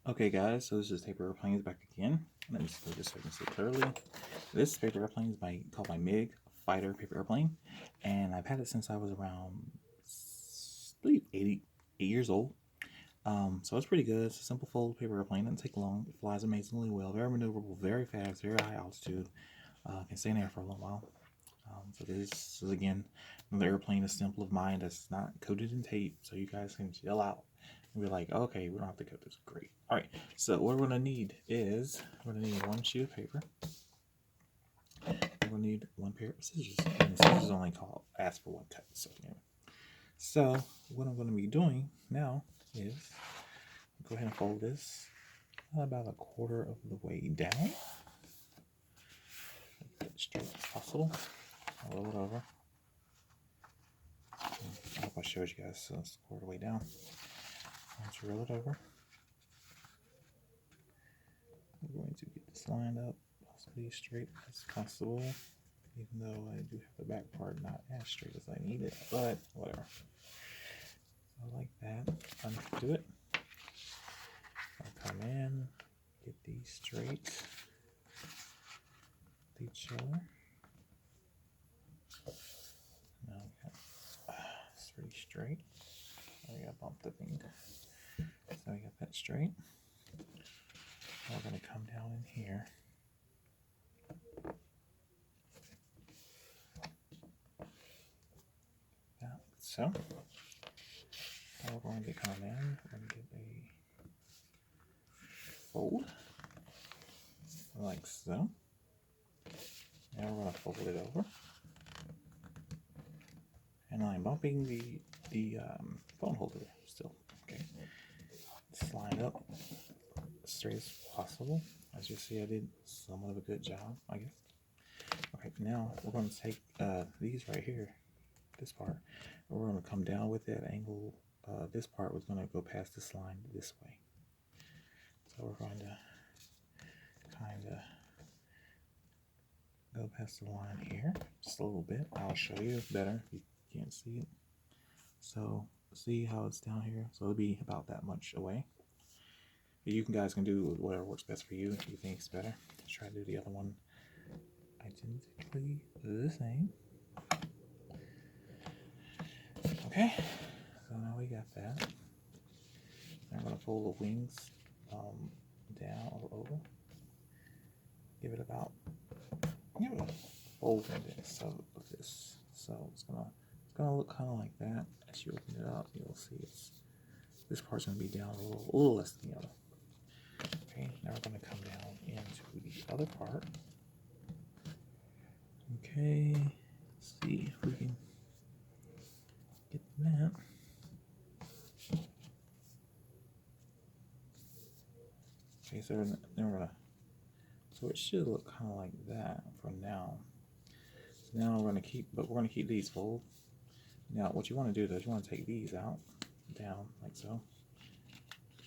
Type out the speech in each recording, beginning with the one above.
Okay guys, so this is Paper Airplanes back again. Let me just this so I can see clearly. This paper airplane is called my MiG fighter paper airplane, and I've had it since I was around I believe 8 years old. So it's pretty good. It's a simple fold paper airplane, doesn't take long. It flies amazingly well, very maneuverable, very fast, very high altitude. Can stay in there for a long while. So this is again another airplane example of mine that's not coated in tape, so you guys can chill out and be like, okay, we don't have to coat this. Great. All right. So what we're gonna need is one sheet of paper. We're gonna need one pair of scissors, and scissors only ask for one cut. So anyway. So what I'm gonna be doing now is go ahead and fold this about a quarter of the way down. Get it straight as possible. I'll roll it over. I hope I showed you guys. So it's a quarter way down. Once you roll it over, we're going to get this lined up possibly straight as possible, even though I do have the back part not as straight as I need it, but whatever. So like that, undo it. I'll come in, get these straight with each other. Now we got 3 straight. I got bumped the thing. So we got that straight. Now we're going to come down in here. Like so. Now we're going to come in and get a fold. Like so. Now we're going to fold it over. And I'm bumping the phone holder still. Okay. Slide up as straight as possible. As you see, I did somewhat of a good job, I guess. Okay, now we're going to take these right here, this part, and we're going to come down with that angle. This part was going to go past this line this way. So we're going to kind of go past the line here, just a little bit. I'll show you better if you can't see it. So see how it's down here? So it'll be about that much away. You guys can do whatever works best for you if you think it's better. Let's try to do the other one identically the same. Okay, so now we got that. I'm going to fold the wings down or over. Give it a fold in this. So it's gonna look kind of like that. As you open it up, you'll see this part's gonna be down a little less than the other. Okay, now we're gonna come down into the other part. Okay, let's see if we can get that. Okay, so so it should look kind of like that from now. So now we're gonna keep these fold. Now what you want to do is you want to take these out, down like so,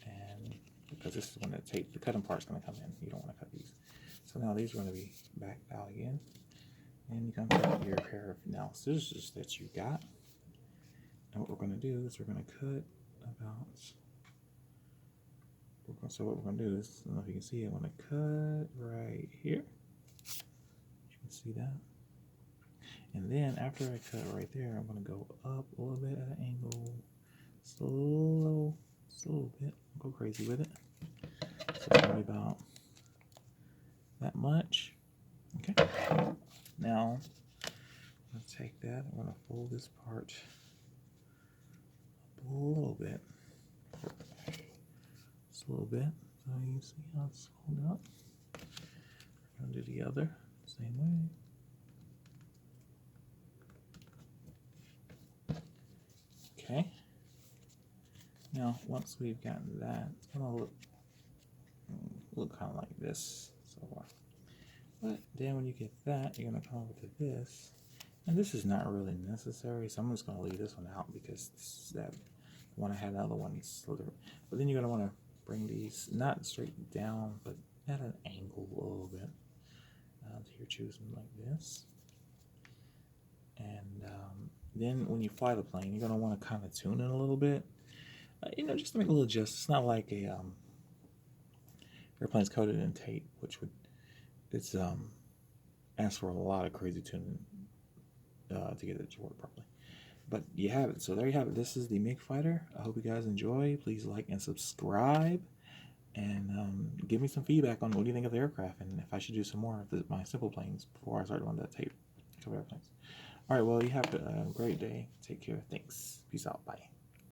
and because this is when the cutting part's going to come in, you don't want to cut these. So now these are going to be back out again, and you can take your pair of now scissors that you got. And what we're going to do is we're going to cut about. So what we're going to do is, I don't know if you can see, I'm going to cut right here. You can see that. And then after I cut right there, I'm going to go up a little bit at an angle, just a little bit. Go crazy with it. So it's going to be about that much. Okay. Now I'm going to take that. I'm going to fold this part up a little bit. Just a little bit. So you can see how it's folded up. I'm going to do the other same way. Okay. Now, once we've gotten that, it's gonna look kind of like this so far. But then when you get that, you're gonna come over to this, and this is not really necessary. So I'm just gonna leave this one out because this is that one I had the other one slithered. But then you're gonna want to bring these not straight down, but at an angle a little bit. So you're choosing like this. And then when you fly the plane, you're going to want to kind of tune it a little bit, just to make a little adjustment. It's not like a airplane's coated in tape, which would it's asks for a lot of crazy tuning to get it to work properly. But you have it. So there you have it. This is the MiG Fighter. I hope you guys enjoy. Please like and subscribe. And give me some feedback on what you think of the aircraft and if I should do some more of my simple planes before I start doing that tape cover airplanes. All right, well, you have a great day. Take care. Thanks. Peace out. Bye.